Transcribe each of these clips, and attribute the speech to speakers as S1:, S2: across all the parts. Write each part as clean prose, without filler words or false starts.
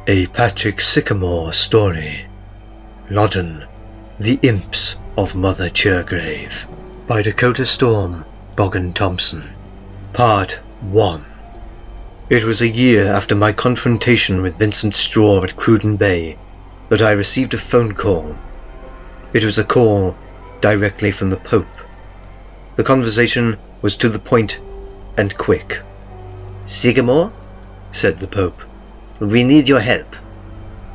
S1: A Patrick Sycamore story. Loddon, the Imps of Mother Chergrave. By Dakota-Storm, Boggan, Thompson. Part 1. It was a year after my confrontation with Vincent Straw at Cruden Bay that I received a phone call. It was a call directly from the Pope. The conversation was to the point and quick.
S2: "Sycamore," said the Pope, "we need your help.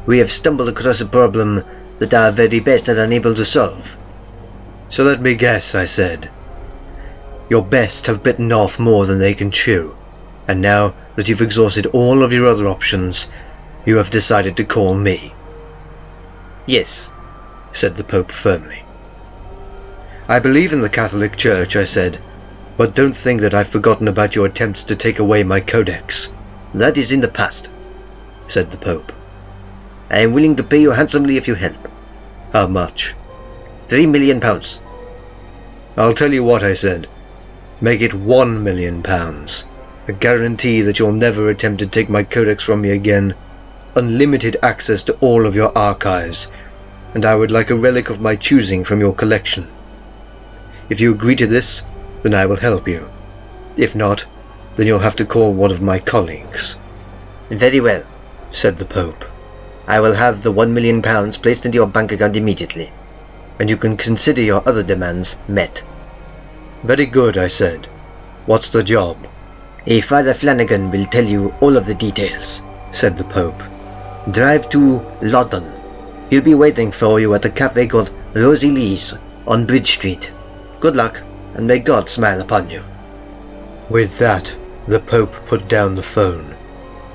S2: We have stumbled across a problem that our very best are unable to solve."
S1: "So let me guess," I said. "Your best have bitten off more than they can chew, and now that you've exhausted all of your other options, you have decided to call me."
S2: "Yes,"
S1: said the Pope firmly. "I believe in the Catholic Church," I said, "but don't think that I've forgotten about your attempts to take away my codex."
S2: "That is in the past," said the Pope. "I am willing to pay you handsomely if you help."
S1: "How much?"
S2: £3 million.
S1: "I'll tell you what," I said. "Make it £1 million. A guarantee that you'll never attempt to take my codex from me again, unlimited access to all of your archives, and I would like a relic of my choosing from your collection. If you agree to this, then I will help you. If not, then you'll have to call one of my colleagues."
S2: "Very well,"
S1: said the Pope.
S2: "I will have the £1 million placed into your bank account immediately, and you can consider your other demands met."
S1: "Very good," I said. "What's the job?"
S2: "A Father Flanagan will tell you all of the details,"
S1: said the Pope.
S2: "Drive to Loddon. He'll be waiting for you at a cafe called Rosie Lee's on Bridge Street. Good luck, and may God smile upon you."
S1: With that, the Pope put down the phone,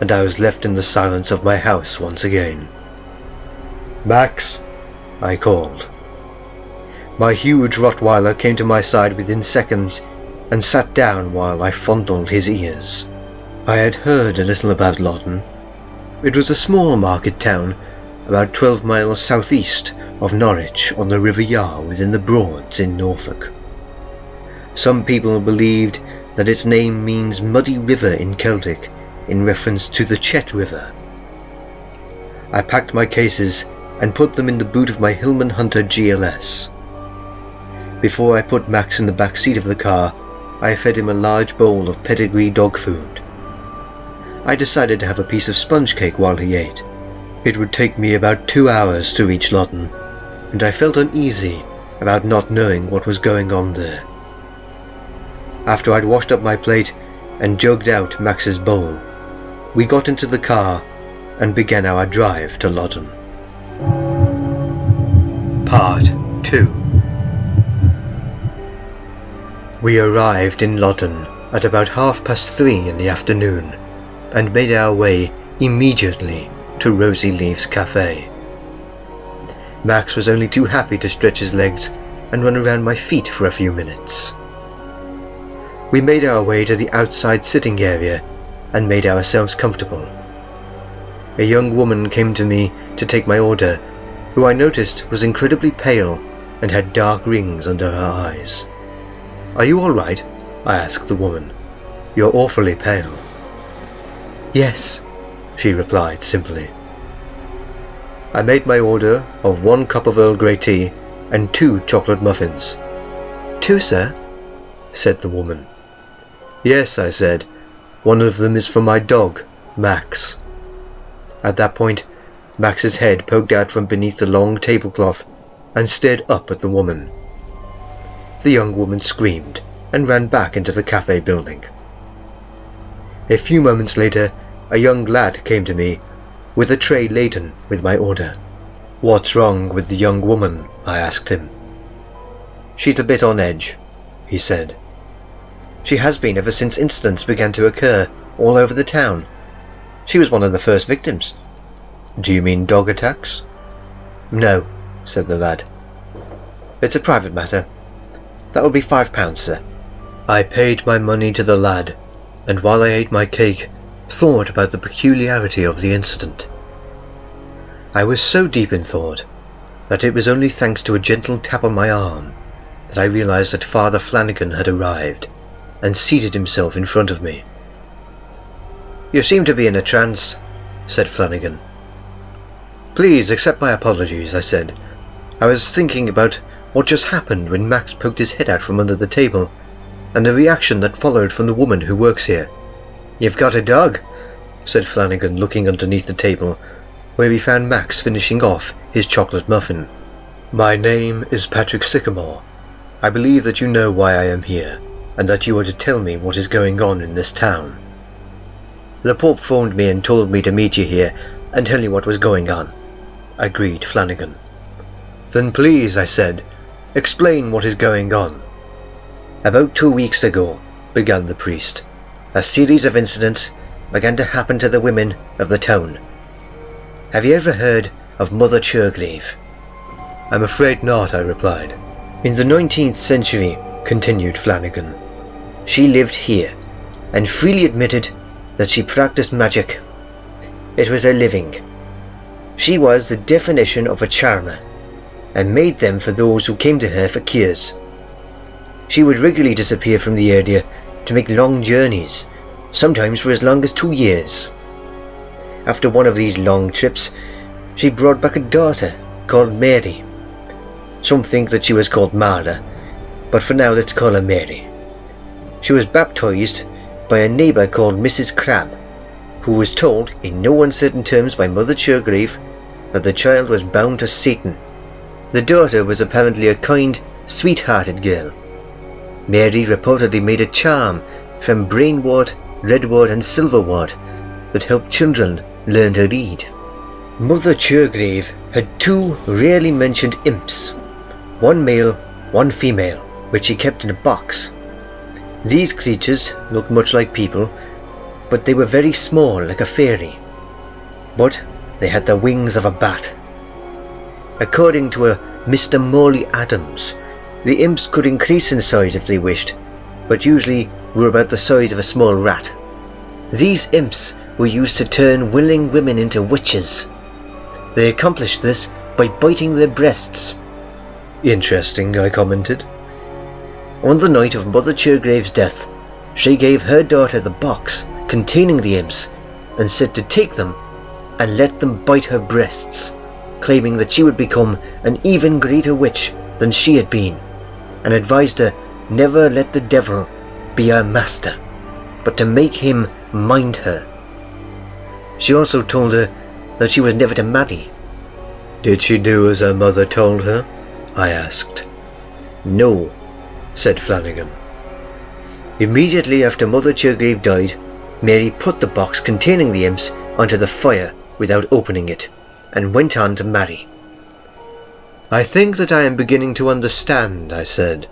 S1: and I was left in the silence of my house once again. "Max," I called. My huge Rottweiler came to my side within seconds and sat down while I fondled his ears. I had heard a little about Loddon. It was a small market town, about 12 miles southeast of Norwich on the River Yar within the Broads in Norfolk. Some people believed that its name means muddy river in Celtic, in reference to the Chet River. I packed my cases and put them in the boot of my Hillman Hunter GLS. Before I put Max in the back seat of the car, I fed him a large bowl of pedigree dog food. I decided to have a piece of sponge cake while he ate. It would take me about 2 hours to reach Loddon, and I felt uneasy about not knowing what was going on there. After I'd washed up my plate and jugged out Max's bowl, we got into the car and began our drive to Loddon. Part 2. We arrived in Loddon at about 3:30 in the afternoon, and made our way immediately to Rosie Lee's cafe. Max was only too happy to stretch his legs and run around my feet for a few minutes. We made our way to the outside sitting area and made ourselves comfortable. A young woman came to me to take my order, who I noticed was incredibly pale and had dark rings under her eyes. "Are you all right?" I asked the woman. "You're awfully pale." "Yes," she replied simply. I made my order of 1 cup of Earl Grey tea and 2 chocolate muffins. "2, sir?" said the woman. "Yes," I said. "One of them is for my dog, Max." At that point, Max's head poked out from beneath the long tablecloth and stared up at the woman. The young woman screamed and ran back into the cafe building. A few moments later, a young lad came to me with a tray laden with my order. "What's wrong with the young woman?" I asked him. "She's a bit on edge," he said. "She has been ever since incidents began to occur all over the town. She was one of the first victims." "Do you mean dog attacks?" "No," said the lad. "It's a private matter. That will be £5, sir." I paid my money to the lad, and while I ate my cake, thought about the peculiarity of the incident. I was so deep in thought that it was only thanks to a gentle tap on my arm that I realized that Father Flanagan had arrived and seated himself in front of me. "You seem to be in a trance," said Flanagan, Please accept my apologies, I said. I was thinking about what just happened when Max poked his head out from under the table, and the reaction that followed from the woman who works here. You've got a dog, said Flanagan, looking underneath the table, where he found Max finishing off his chocolate muffin. My name is Patrick Sycamore. I believe that you know why I am here, and that you are to tell me what is going on in this town. The Pope phoned me and told me to meet you here and tell you what was going on, agreed Flanagan. Then please, I said, explain what is going on. About 2 weeks ago, began the priest, a series of incidents began to happen to the women of the town. Have you ever heard of Mother Chergrave? I'm afraid not, I replied. In the 19th century, continued Flanagan, she lived here, and freely admitted that she practiced magic. It was her living. She was the definition of a charmer, and made them for those who came to her for cures. She would regularly disappear from the area to make long journeys, sometimes for as long as 2 years. After one of these long trips, she brought back a daughter called Mary. Some think that she was called Mara, but for now let's call her Mary. She was baptized by a neighbour called Mrs. Crabbe, who was told in no uncertain terms by Mother Chergrave that the child was bound to Satan. The daughter was apparently a kind, sweet-hearted girl. Mary reportedly made a charm from brainwort, redwort and silverwort that helped children learn to read. Mother Chergrave had 2 rarely mentioned imps, one male, one female, which she kept in a box. These creatures looked much like people, but they were very small, like a fairy. But they had the wings of a bat. According to a Mr. Morley Adams, the imps could increase in size if they wished, but usually were about the size of a small rat. These imps were used to turn willing women into witches. They accomplished this by biting their breasts. Interesting, I commented. On the night of Mother Chergrave's death, she gave her daughter the box containing the imps and said to take them and let them bite her breasts, claiming that she would become an even greater witch than she had been, and advised her never let the devil be her master, but to make him mind her. She also told her that she was never to marry. Did she do as her mother told her? I asked. No, said Flanagan. Immediately after Mother Chergrave died, Mary put the box containing the imps onto the fire without opening it, and went on to marry. I think that I am beginning to understand, I said.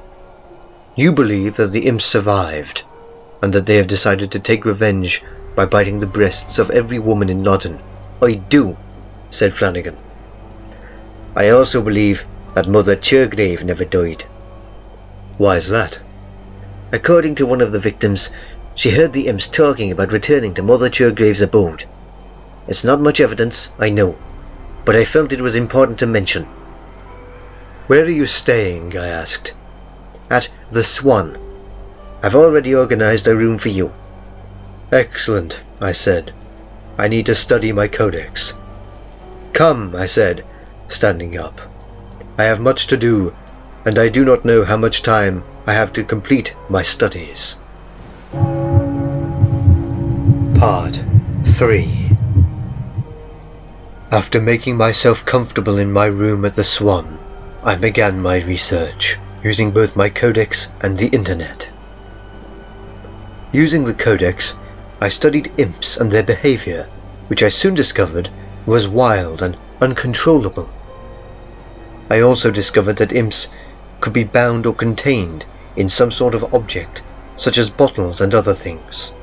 S1: You believe that the imps survived, and that they have decided to take revenge by biting the breasts of every woman in Loddon. I do, said Flanagan. I also believe that Mother Chergrave never died. Why is that? According to one of the victims, she heard the imps talking about returning to Mother Chergrave's abode. It's not much evidence, I know, but I felt it was important to mention. Where are you staying? I asked. At the Swan. I've already organised a room for you. Excellent, I said. I need to study my codex. Come, I said, standing up. I have much to do, and I do not know how much time I have to complete my studies. Part 3. After making myself comfortable in my room at the Swan, I began my research, using both my codex and the internet. Using the codex, I studied imps and their behaviour, which I soon discovered was wild and uncontrollable. I also discovered that imps could be bound or contained in some sort of object, such as bottles and other things.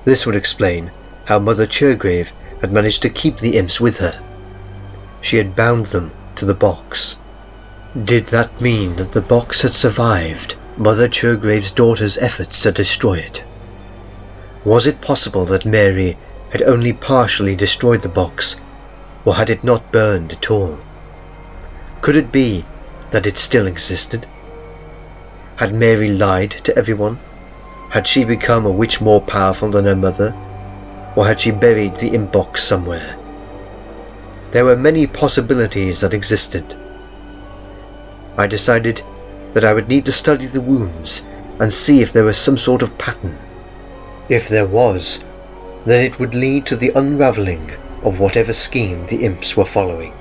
S1: This would explain how Mother Chergrave had managed to keep the imps with her. She had bound them to the box. Did that mean that the box had survived Mother Chergrave's daughter's efforts to destroy it? Was it possible that Mary had only partially destroyed the box, or had it not burned at all? Could it be that it still existed? Had Mary lied to everyone? Had she become a witch more powerful than her mother? Or had she buried the imp box somewhere? There were many possibilities that existed. I decided that I would need to study the wounds and see if there was some sort of pattern. If there was, then it would lead to the unravelling of whatever scheme the imps were following.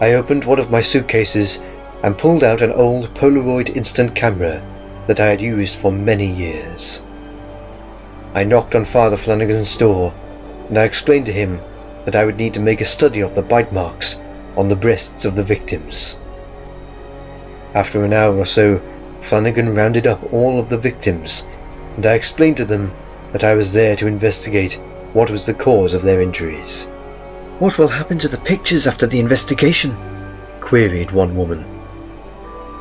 S1: I opened one of my suitcases and pulled out an old Polaroid instant camera that I had used for many years. I knocked on Father Flanagan's door, and I explained to him that I would need to make a study of the bite marks on the breasts of the victims. After an hour or so, Flanagan rounded up all of the victims, and I explained to them that I was there to investigate what was the cause of their injuries.
S2: "What will happen to the pictures after the investigation?"
S1: queried one woman.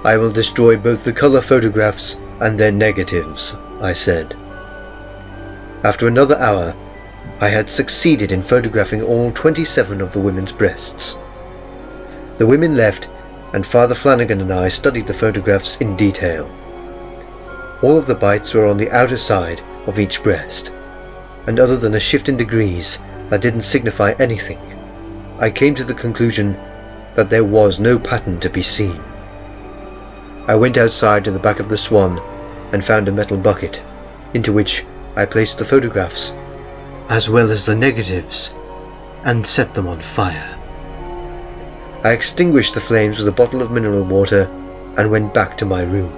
S1: "I will destroy both the colour photographs and their negatives," I said. After another hour, I had succeeded in photographing all 27 of the women's breasts. The women left, and Father Flanagan and I studied the photographs in detail. All of the bites were on the outer side of each breast, and other than a shift in degrees that didn't signify anything, I came to the conclusion that there was no pattern to be seen. I went outside to the back of the Swan and found a metal bucket, into which I placed the photographs, as well as the negatives, and set them on fire. I extinguished the flames with a bottle of mineral water and went back to my room.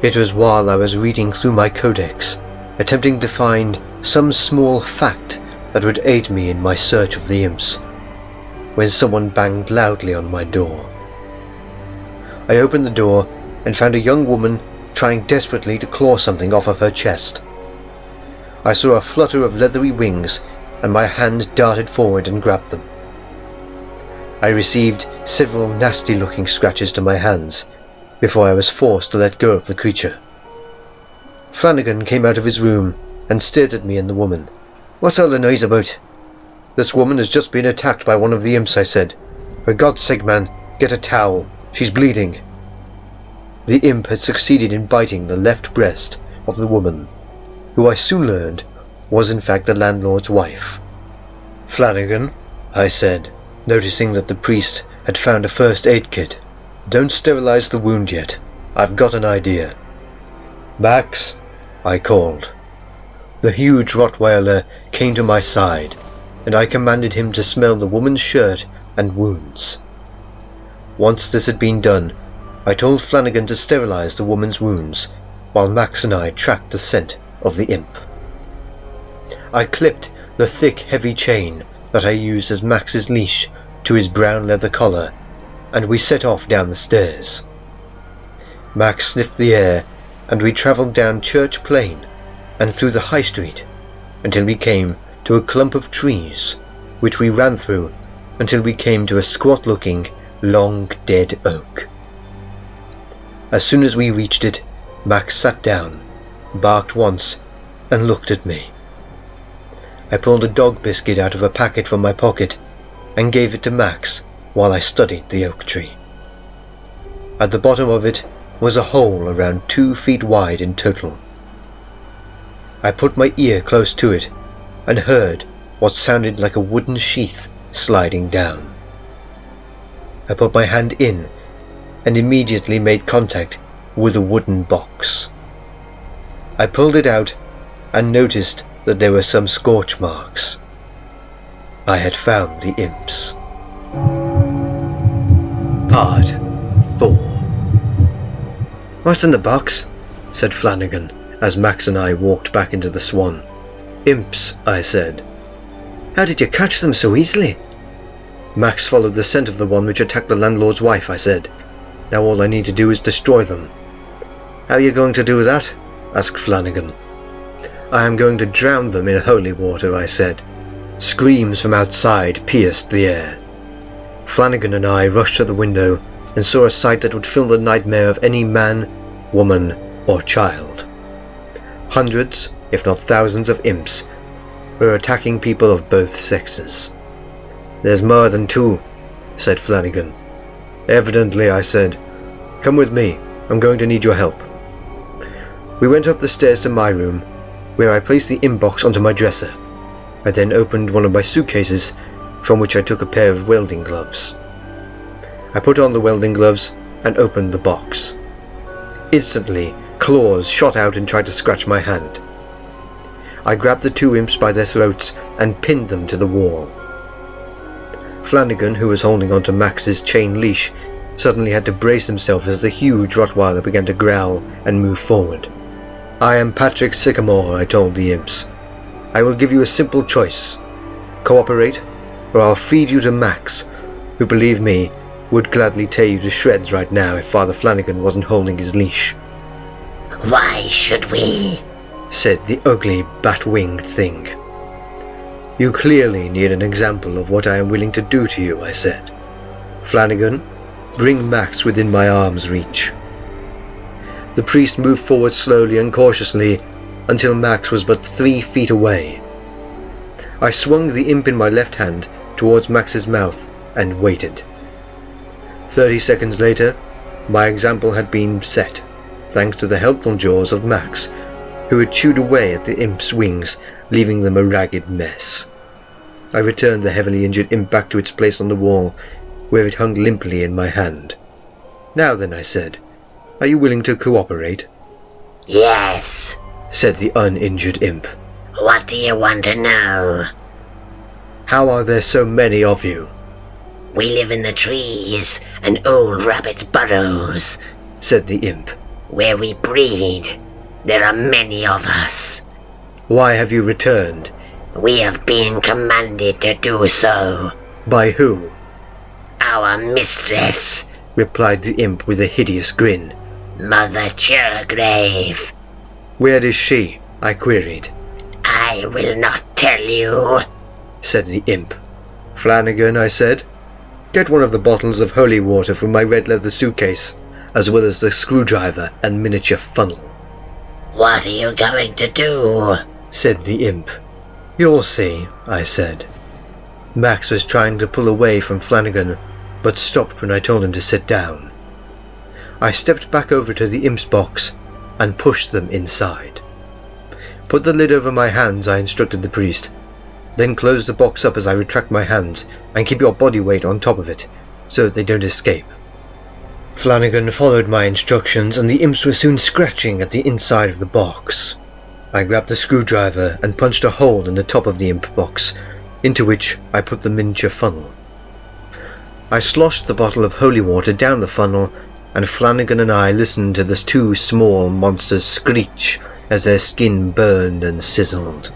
S1: It was while I was reading through my codex, attempting to find some small fact that would aid me in my search of the imps, when someone banged loudly on my door. I opened the door and found a young woman trying desperately to claw something off of her chest. I saw a flutter of leathery wings, and my hand darted forward and grabbed them. I received several nasty-looking scratches to my hands before I was forced to let go of the creature. Flanagan came out of his room and stared at me and the woman. "What's all the noise about?" "This woman has just been attacked by one of the imps," I said. "For God's sake, man, get a towel. She's bleeding." The imp had succeeded in biting the left breast of the woman, who I soon learned was in fact the landlord's wife. "Flanagan," I said, noticing that the priest had found a first aid kit, "don't sterilize the wound yet. I've got an idea." "Max," I called. The huge Rottweiler came to my side, and I commanded him to smell the woman's shirt and wounds. Once this had been done, I told Flanagan to sterilize the woman's wounds, while Max and I tracked the scent of the imp. I clipped the thick, heavy chain that I used as Max's leash to his brown leather collar, and we set off down the stairs. Max sniffed the air, and we travelled down Church Plain and through the High Street until we came to a clump of trees, which we ran through until we came to a squat-looking, long, dead oak. As soon as we reached it, Max sat down, barked once, and looked at me. I pulled a dog biscuit out of a packet from my pocket and gave it to Max while I studied the oak tree. At the bottom of it was a hole around 2 feet wide in total. I put my ear close to it and heard what sounded like a wooden sheath sliding down. I put my hand in and immediately made contact with a wooden box. I pulled it out and noticed that there were some scorch marks. I had found the imps. Part 4.
S2: "What's in the box?"
S1: said Flanagan as Max and I walked back into the Swan. "Imps," I said.
S2: "How did you catch them so easily?"
S1: "Max followed the scent of the one which attacked the landlord's wife," I said. "Now all I need to do is destroy them."
S2: "How are you going to do that?"
S1: asked Flanagan. "I am going to drown them in holy water," I said. Screams from outside pierced the air. Flanagan and I rushed to the window and saw a sight that would fill the nightmare of any man, woman, or child. Hundreds, if not thousands of imps were attacking people of both sexes. "There's more than 2, said Flanagan. "Evidently," I said. "Come with me. I'm going to need your help." We went up the stairs to my room, where I placed the imp box onto my dresser. I then opened one of my suitcases from which I took a pair of welding gloves. I put on the welding gloves and opened the box. Instantly, claws shot out and tried to scratch my hand. I grabbed the two imps by their throats and pinned them to the wall. Flanagan, who was holding onto Max's chain leash, suddenly had to brace himself as the huge Rottweiler began to growl and move forward. "I am Patrick Sycamore," I told the imps. "I will give you a simple choice. Cooperate, or I'll feed you to Max, who, believe me, would gladly tear you to shreds right now if Father Flanagan wasn't holding his leash."
S2: "Why should we?"
S1: said the ugly bat-winged thing. "You clearly need an example of what I am willing to do to you," I said. "Flanagan, bring Max within my arm's reach." The priest moved forward slowly and cautiously until Max was but 3 feet away. I swung the imp in my left hand towards Max's mouth and waited. 30 seconds later, my example had been set, thanks to the helpful jaws of Max, who had chewed away at the imp's wings, leaving them a ragged mess. I returned the heavily injured imp back to its place on the wall, where it hung limply in my hand. "Now then," I said, "are you willing to cooperate?"
S2: "Yes,"
S1: said the uninjured imp.
S2: "What do you want to know?"
S1: "How are there so many of you?"
S2: "We live in the trees and old rabbits' burrows,"
S1: said the imp.
S2: "where we breed. There are many of us."
S1: "Why have you returned?"
S2: "We have been commanded to do so."
S1: "By who?"
S2: "Our mistress,"
S1: replied the imp with a hideous grin.
S2: "Mother Chergrave."
S1: "Where is she?" I queried.
S2: "I will not tell you,"
S1: said the imp. "Flanagan," I said, "get one of the bottles of holy water from my red leather suitcase, as well as the screwdriver and miniature funnel."
S2: "What are you going to do?"
S1: said the imp. "You'll see," I said. Max was trying to pull away from Flanagan, but stopped when I told him to sit down. I stepped back over to the imp's box and pushed them inside. "Put the lid over my hands," I instructed the priest. "Then close the box up as I retract my hands, and keep your body weight on top of it, so that they don't escape." Flanagan followed my instructions, and the imps were soon scratching at the inside of the box. I grabbed the screwdriver and punched a hole in the top of the imp box, into which I put the miniature funnel. I sloshed the bottle of holy water down the funnel, and Flanagan and I listened to the two small monsters screech as their skin burned and sizzled.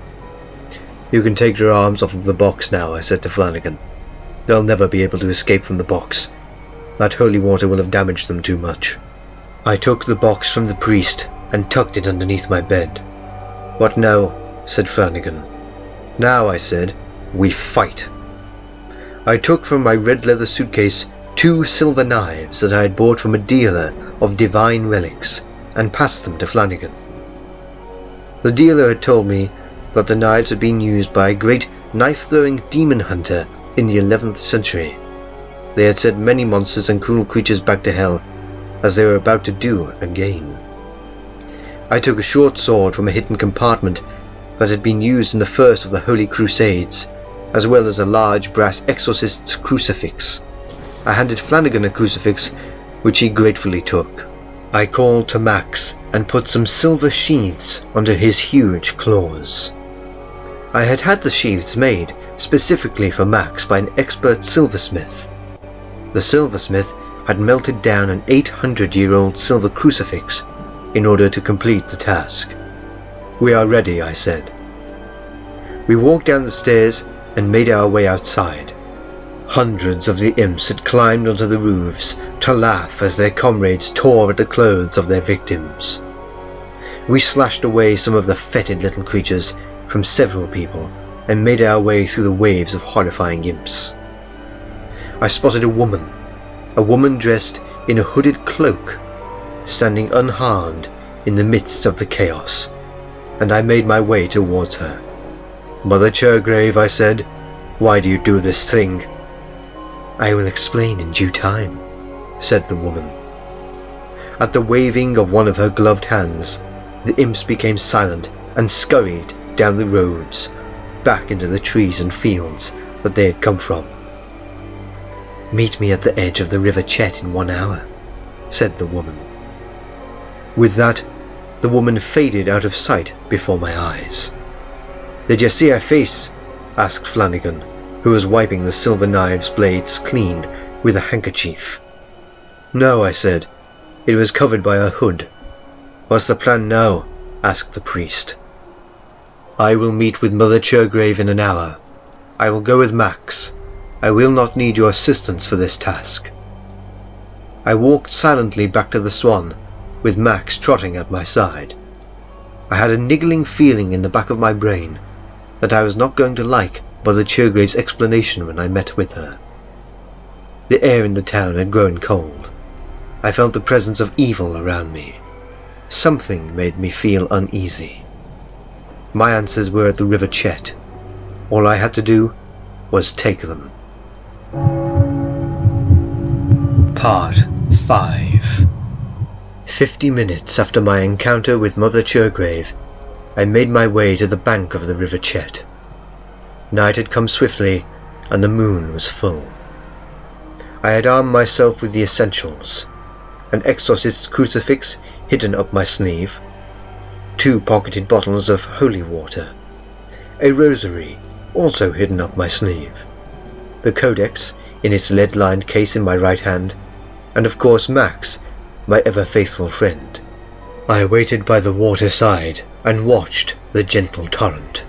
S1: "You can take your arms off of the box now," I said to Flanagan. "They'll never be able to escape from the box. That holy water will have damaged them too much." I took the box from the priest and tucked it underneath my bed. "What now?" said Flanagan. "Now," I said, "we fight." I took from my red leather suitcase 2 silver knives that I had bought from a dealer of divine relics and passed them to Flanagan. The dealer had told me that the knives had been used by a great knife-throwing demon hunter in the 11th century. They had sent many monsters and cruel creatures back to hell, as they were about to do again. I took a short sword from a hidden compartment that had been used in the first of the Holy Crusades, as well as a large brass exorcist's crucifix. I handed Flanagan a crucifix, which he gratefully took. I called to Max and put some silver sheaths under his huge claws. I had had the sheaths made specifically for Max by an expert silversmith. The silversmith had melted down an 800-year-old silver crucifix in order to complete the task. "We are ready," I said. We walked down the stairs and made our way outside. Hundreds of the imps had climbed onto the roofs to laugh as their comrades tore at the clothes of their victims. We slashed away some of the fetid little creatures from several people and made our way through the waves of horrifying imps. I spotted a woman dressed in a hooded cloak, standing unharmed in the midst of the chaos, and I made my way towards her. "Mother Chergrave," I said, "why do you do this thing?" "I will explain in due time," said the woman. At the waving of one of her gloved hands, the imps became silent and scurried down the roads, back into the trees and fields that they had come from. "Meet me at the edge of the River Chet in 1 hour," said the woman. With that, the woman faded out of sight before my eyes. "Did you see her face?" asked Flanagan, who was wiping the silver knife's blades clean with a handkerchief. "No," I said. "It was covered by a hood." "What's the plan now?" asked the priest. "I will meet with Mother Chergrave in an hour. I will go with Max. I will not need your assistance for this task." I walked silently back to the Swan, with Max trotting at my side. I had a niggling feeling in the back of my brain that I was not going to like Mother Chergrave's explanation when I met with her. The air in the town had grown cold. I felt the presence of evil around me. Something made me feel uneasy. My answers were at the River Chet. All I had to do was take them. Part 5. 50 minutes after my encounter with Mother Chergrave, I made my way to the bank of the River Chet. Night had come swiftly, and the moon was full. I had armed myself with the essentials: an exorcist's crucifix hidden up my sleeve, 2 pocketed bottles of holy water, a rosary also hidden up my sleeve, the codex in its lead-lined case in my right hand, and of course Max, my ever-faithful friend. I waited by the waterside and watched the gentle torrent.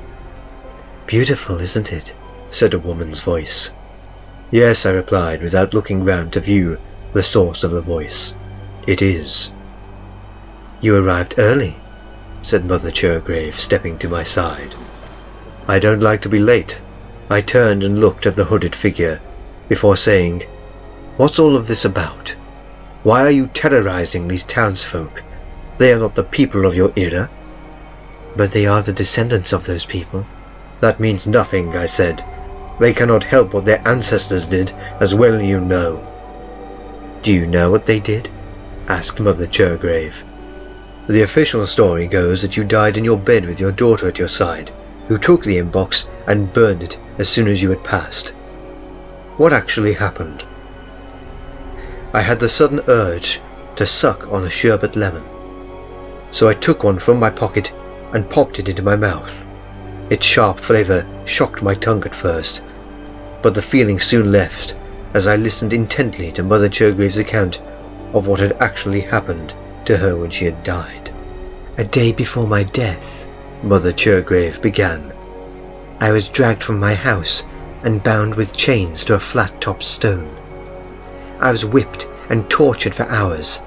S1: "Beautiful, isn't it?" said a woman's voice. "Yes," I replied, without looking round to view the source of the voice. "It is." "You arrived early," said Mother Chergrave, stepping to my side. "I don't like to be late." I turned and looked at the hooded figure, before saying, "What's all of this about? Why are you terrorizing these townsfolk? They are not the people of your era." "But they are the descendants of those people." "That means nothing," I said. "They cannot help what their ancestors did, as well you know." "Do you know what they did?" asked Mother Chergrave. "The official story goes that you died in your bed with your daughter at your side, who took the imp box and burned it as soon as you had passed. What actually happened?" I had the sudden urge to suck on a sherbet lemon, so I took one from my pocket and popped it into my mouth. Its sharp flavour shocked my tongue at first, but the feeling soon left as I listened intently to Mother Chergrave's account of what had actually happened to her when she had died. "A day before my death," Mother Chergrave began, "I was dragged from my house and bound with chains to a flat-topped stone. I was whipped and tortured for hours,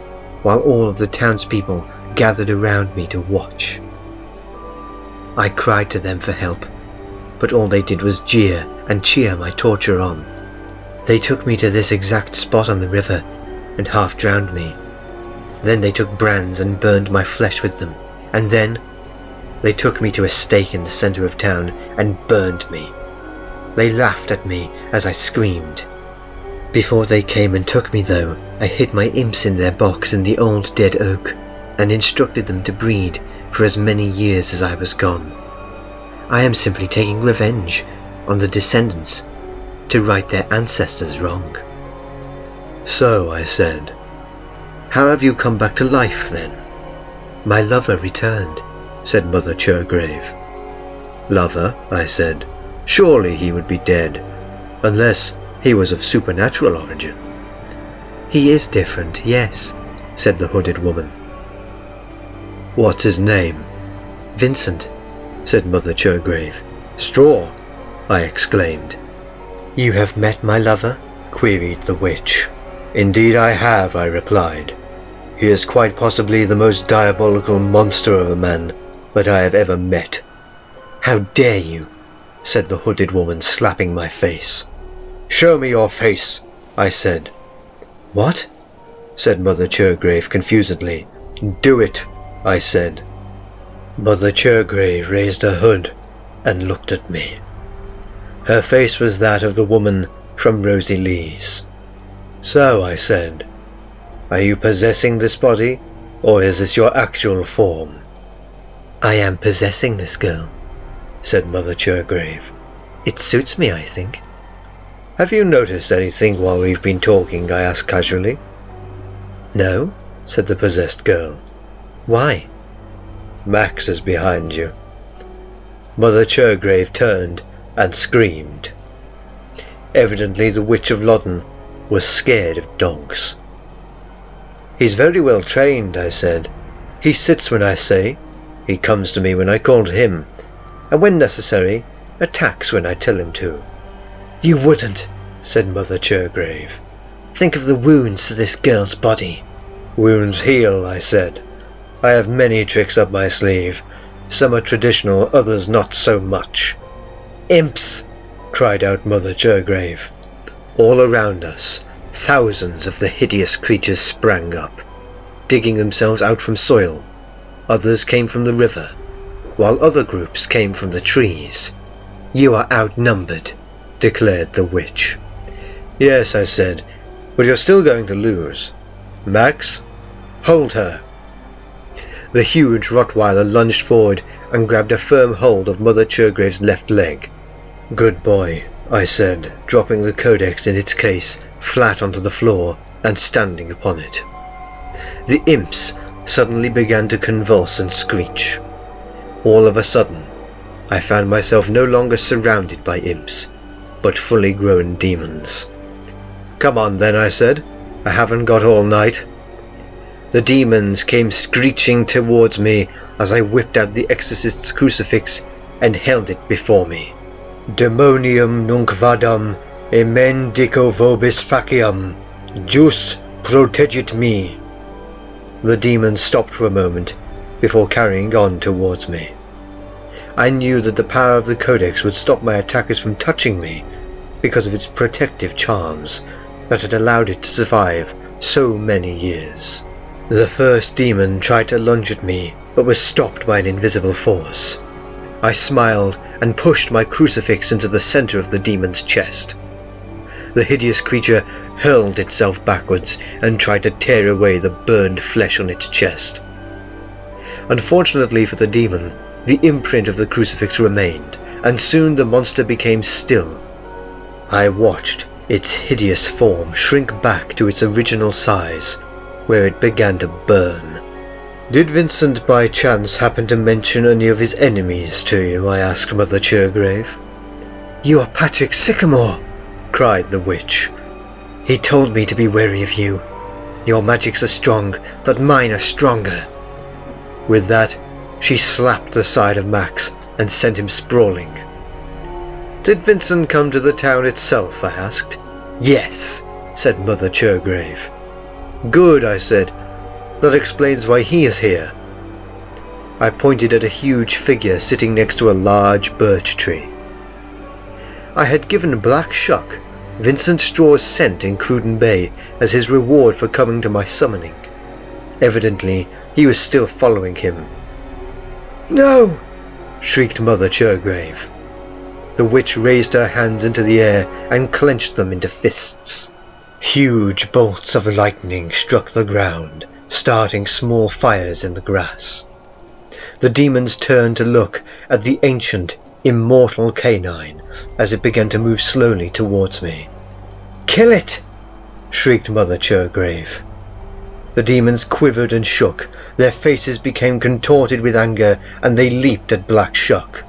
S1: while all of the townspeople gathered around me to watch. I cried to them for help, but all they did was jeer and cheer my torture on. They took me to this exact spot on the river and half drowned me. Then they took brands and burned my flesh with them, and then they took me to a stake in the centre of town and burned me. They laughed at me as I screamed. Before they came and took me, though, I hid my imps in their box in the old dead oak and instructed them to breed for as many years as I was gone. I am simply taking revenge on the descendants to right their ancestors' wrong." "So," I said, "how have you come back to life, then?" "My lover returned," said Mother Chergrave. "Lover?" I said. "Surely he would be dead, unless he was of supernatural origin." "He is different, yes," said the hooded woman. "What's his name?" "Vincent," said Mother Chergrave. "Straw!" I exclaimed. "You have met my lover?" queried the witch. "Indeed I have," I replied. "He is quite possibly the most diabolical monster of a man that I have ever met." "How dare you!" said the hooded woman, slapping my face. "Show me your face," I said. "What?" said Mother Chergrave confusedly. "Do it," I said. Mother Chergrave raised her hood and looked at me. Her face was that of the woman from Rosie Lee's. "So," I said, "are you possessing this body, or is this your actual form?" "I am possessing this girl," said Mother Chergrave. "It suits me, I think. "Have you noticed anything while we've been talking?" I asked casually.
S2: "No," said the possessed girl. "Why?"
S1: "Max is behind you." Mother Chergrave turned and screamed. Evidently the Witch of Loddon was scared of dogs. "He's very well trained," I said. "He sits when I say, he comes to me when I call to him, and when necessary, attacks when I tell him to."
S2: "You wouldn't," said Mother Chergrave. "Think of the wounds to this girl's body."
S1: "Wounds heal," I said. "I have many tricks up my sleeve. Some are traditional, others not so much."
S2: "Imps!"
S1: cried out Mother Chergrave. All around us, thousands of the hideous creatures sprang up, digging themselves out from soil. Others came from the river, while other groups came from the trees.
S2: "You are outnumbered,"
S1: declared the witch. "Yes," I said, "but you're still going to lose. Max, hold her." The huge Rottweiler lunged forward and grabbed a firm hold of Mother Chergrave's left leg. "Good boy," I said, dropping the codex in its case flat onto the floor and standing upon it. The imps suddenly began to convulse and screech. All of a sudden, I found myself no longer surrounded by imps, but fully grown demons. "Come on then," I said. "I haven't got all night." The demons came screeching towards me as I whipped out the exorcist's crucifix and held it before me. "Demonium nunc vadam, emen dico vobis faciam, jus protegit me." The demons stopped for a moment before carrying on towards me. I knew that the power of the codex would stop my attackers from touching me because of its protective charms that had allowed it to survive so many years. The first demon tried to lunge at me, but was stopped by an invisible force. I smiled and pushed my crucifix into the center of the demon's chest. The hideous creature hurled itself backwards and tried to tear away the burned flesh on its chest. Unfortunately for the demon, the imprint of the crucifix remained, and soon the monster became still. I watched its hideous form shrink back to its original size, where it began to burn. "Did Vincent by chance happen to mention any of his enemies to you?" I asked Mother Chergrave.
S2: "You are Patrick Sycamore!"
S1: cried the witch.
S2: "He told me to be wary of you. Your magics are strong, but mine are stronger."
S1: With that, she slapped the side of Max and sent him sprawling. "Did Vincent come to the town itself?" I asked.
S2: "Yes,"
S1: said Mother Chergrave. "Good," I said. "That explains why he is here." I pointed at a huge figure sitting next to a large birch tree. I had given Black Shuck Vincent Straw's scent in Cruden Bay as his reward for coming to my summoning. Evidently, he was still following him. "No!" shrieked Mother Chergrave. The witch raised her hands into the air and clenched them into fists. Huge bolts of lightning struck the ground, starting small fires in the grass. The demons turned to look at the ancient, immortal canine as it began to move slowly towards me. "Kill it!" shrieked Mother Chergrave. The demons quivered and shook, their faces became contorted with anger, and they leaped at Black Shuck.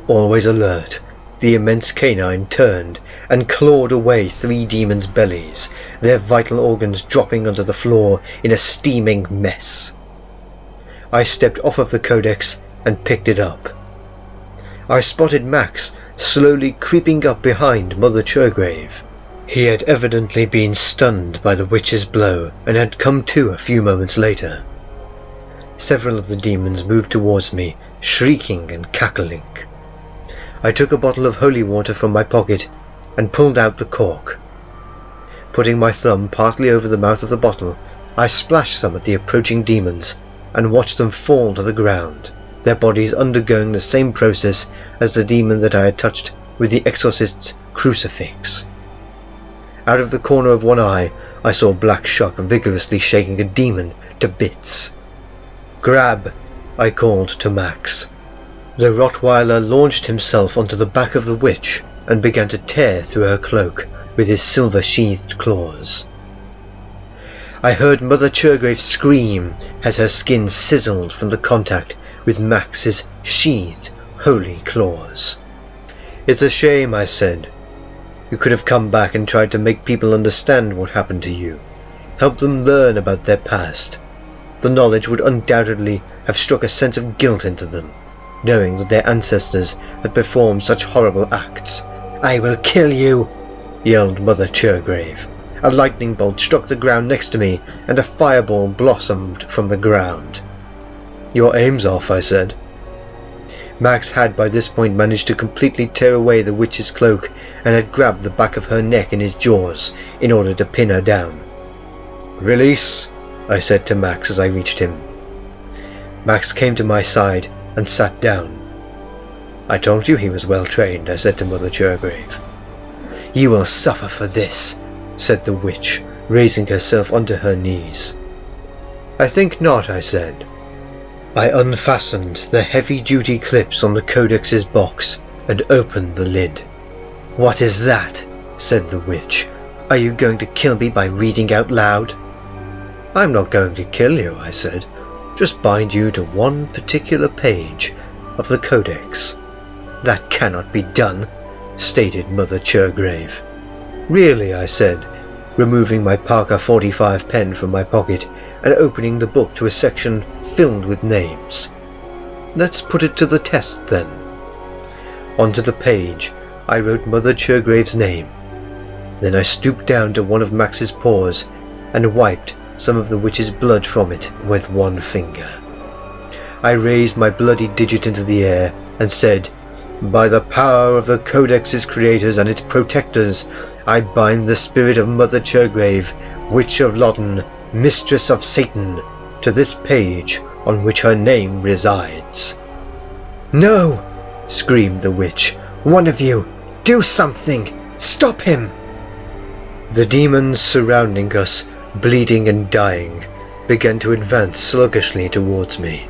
S1: Always alert, the immense canine turned and clawed away 3 demons' bellies, their vital organs dropping onto the floor in a steaming mess. I stepped off of the codex and picked it up. I spotted Max slowly creeping up behind Mother Chergrave. He had evidently been stunned by the witch's blow and had come to a few moments later. Several of the demons moved towards me, shrieking and cackling. I took a bottle of holy water from my pocket and pulled out the cork. Putting my thumb partly over the mouth of the bottle, I splashed some at the approaching demons and watched them fall to the ground, their bodies undergoing the same process as the demon that I had touched with the exorcist's crucifix. Out of the corner of one eye, I saw Black Shuck vigorously shaking a demon to bits. "Grab!" I called to Max. The Rottweiler launched himself onto the back of the witch and began to tear through her cloak with his silver-sheathed claws. I heard Mother Chergrave scream as her skin sizzled from the contact with Max's sheathed, holy claws. "It's a shame," I said. "You could have come back and tried to make people understand what happened to you, help them learn about their past. The knowledge would undoubtedly have struck a sense of guilt into them, knowing that their ancestors had performed such horrible acts." "I will kill you," yelled Mother Chergrave. A lightning bolt struck the ground next to me, and a fireball blossomed from the ground. "Your aim's off," I said. Max had by this point managed to completely tear away the witch's cloak and had grabbed the back of her neck in his jaws in order to pin her down. "Release," I said to Max as I reached him. Max came to my side and sat down. "I told you he was well trained," I said to Mother Chergrave. "You will suffer for this," said the witch, raising herself onto her knees. "I think not," I said. I unfastened the heavy-duty clips on the Codex's box and opened the lid. "What is that?" said the witch. "Are you going to kill me by reading out loud?" "I'm not going to kill you," I said. "Just bind you to one particular page of the Codex." "That cannot be done," stated Mother Chergrave. "Really," I said, removing my Parker 45 pen from my pocket and opening the book to a section filled with names. "Let's put it to the test, then." Onto the page I wrote Mother Chergrave's name. Then I stooped down to one of Max's paws and wiped some of the witch's blood from it with one finger. I raised my bloody digit into the air and said, "By the power of the Codex's creators and its protectors, I bind the spirit of Mother Chergrave, Witch of Loddon, Mistress of Satan, to this page on which her name resides." "No!" screamed the witch. "One of you, do something! Stop him!" The demons surrounding us, bleeding and dying, began to advance sluggishly towards me.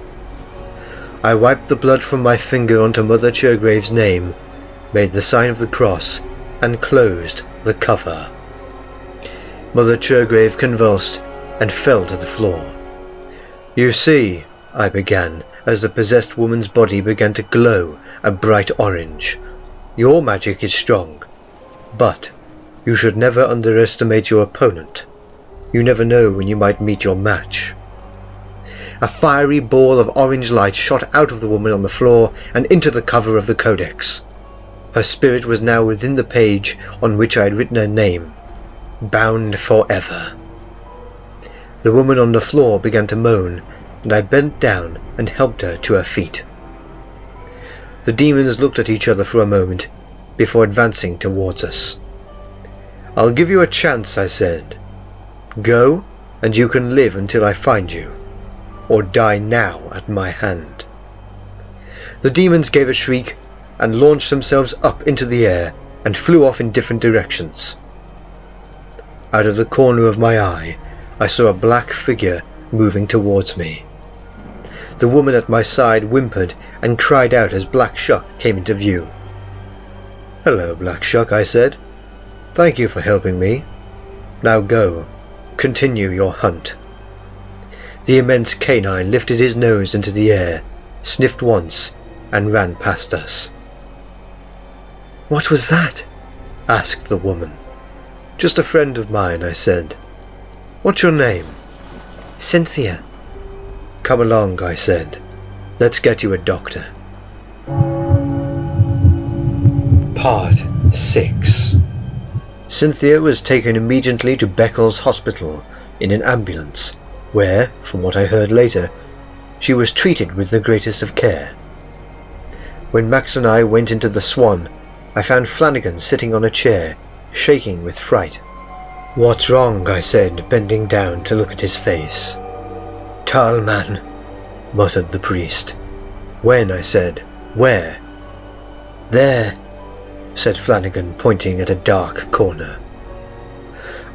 S1: I wiped the blood from my finger onto Mother Chergrave's name, made the sign of the cross, and closed the cover. Mother Chergrave convulsed and fell to the floor. "You see," I began, as the possessed woman's body began to glow a bright orange, "your magic is strong, but you should never underestimate your opponent. You never know when you might meet your match." A fiery ball of orange light shot out of the woman on the floor and into the cover of the Codex. Her spirit was now within the page on which I had written her name, "Bound forever." The woman on the floor began to moan, and I bent down and helped her to her feet. The demons looked at each other for a moment before advancing towards us. "I'll give you a chance," I said. "Go, and you can live until I find you, or die now at my hand." The demons gave a shriek and launched themselves up into the air and flew off in different directions. Out of the corner of my eye, I saw a black figure moving towards me. The woman at my side whimpered and cried out as Black Shuck came into view. "Hello, Black Shuck," I said. "Thank you for helping me. Now go. Continue your hunt." The immense canine lifted his nose into the air, sniffed once, and ran past us. "What was that?" asked the woman. "Just a friend of mine," I said. "What's your name?" "Cynthia." "Come along," I said. "Let's get you a doctor." Part 6. Cynthia was taken immediately to Beccles Hospital in an ambulance, where, from what I heard later, she was treated with the greatest of care. When Max and I went into the Swan, I found Flanagan sitting on a chair, shaking with fright. "What's wrong?" I said, bending down to look at his face. "Tall man," muttered the priest. "When?" I said. "Where?" "There," said Flanagan, pointing at a dark corner.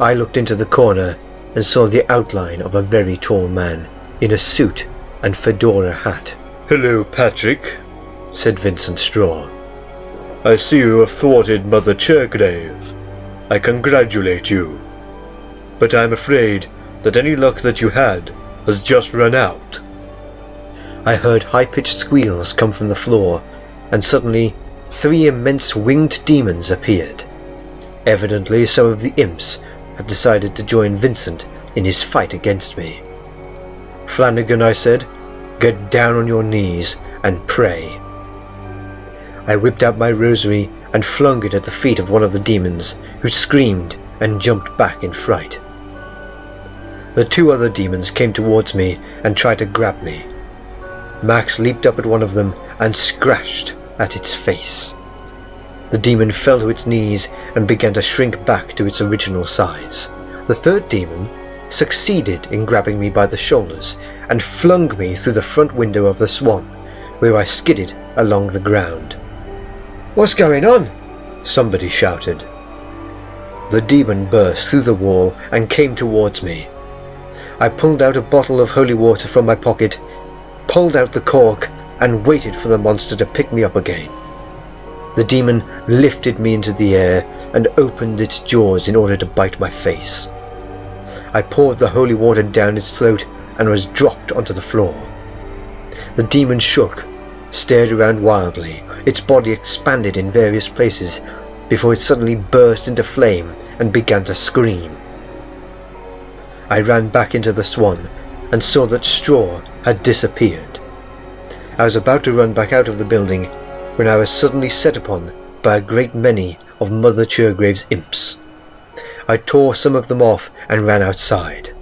S1: I looked into the corner and saw the outline of a very tall man in a suit and fedora hat. "Hello, Patrick," said Vincent Straw.
S3: I see you have thwarted Mother Chergrave. I congratulate you. But I'm afraid that any luck that you had has just run out."
S1: I heard high-pitched squeals come from the floor, and suddenly 3 immense winged demons appeared. Evidently some of the imps had decided to join Vincent in his fight against me. "Flanagan," I said, "get down on your knees and pray." I whipped out my rosary and flung it at the feet of one of the demons, who screamed and jumped back in fright. The 2 other demons came towards me and tried to grab me. Max leaped up at one of them and scratched at its face. The demon fell to its knees and began to shrink back to its original size. The 3rd demon succeeded in grabbing me by the shoulders and flung me through the front window of the Swan, where I skidded along the ground. "What's going on?" somebody shouted. The demon burst through the wall and came towards me. I pulled out a bottle of holy water from my pocket, pulled out the cork, and waited for the monster to pick me up again. The demon lifted me into the air and opened its jaws in order to bite my face. I poured the holy water down its throat and was dropped onto the floor. The demon shook, stared around wildly. Its body expanded in various places before it suddenly burst into flame and began to scream. I ran back into the Swan and saw that Straw had disappeared. I was about to run back out of the building when I was suddenly set upon by a great many of Mother Chergrave's imps. I tore some of them off and ran outside.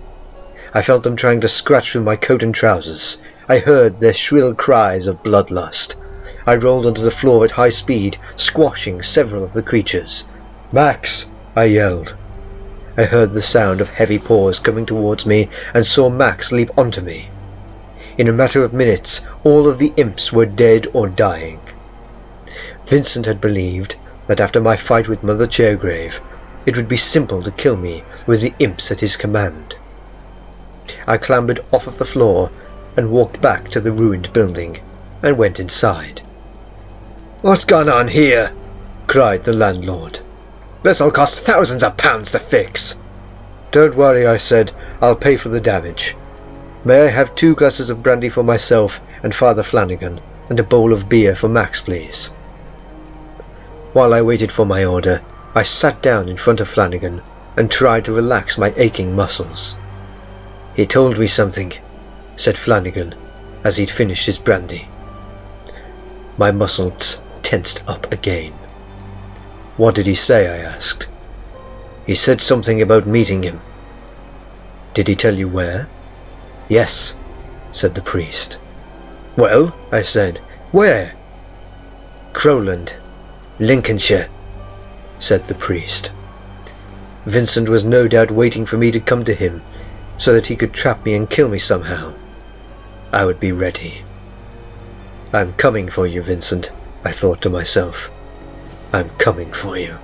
S1: I felt them trying to scratch through my coat and trousers. I heard their shrill cries of bloodlust. I rolled onto the floor at high speed, squashing several of the creatures. "Max!" I yelled. I heard the sound of heavy paws coming towards me and saw Max leap onto me. In a matter of minutes, all of the imps were dead or dying. Vincent had believed that after my fight with Mother Chergrave, it would be simple to kill me with the imps at his command. I clambered off of the floor and walked back to the ruined building and went inside. "What's gone on here?" cried the landlord. "This'll cost thousands of pounds to fix." "Don't worry," I said. "I'll pay for the damage. May I have 2 glasses of brandy for myself and Father Flanagan, and a bowl of beer for Max, please?" While I waited for my order, I sat down in front of Flanagan and tried to relax my aching muscles. "He told me something," said Flanagan as he'd finished his brandy. My muscles tensed up again. "What did he say?" I asked. "He said something about meeting him." "Did he tell you where?" "Yes," said the priest. "Well," I said, "where?" "Crowland, Lincolnshire," said the priest. Vincent was no doubt waiting for me to come to him, so that he could trap me and kill me somehow. I would be ready. "I'm coming for you, Vincent," I thought to myself. "I'm coming for you."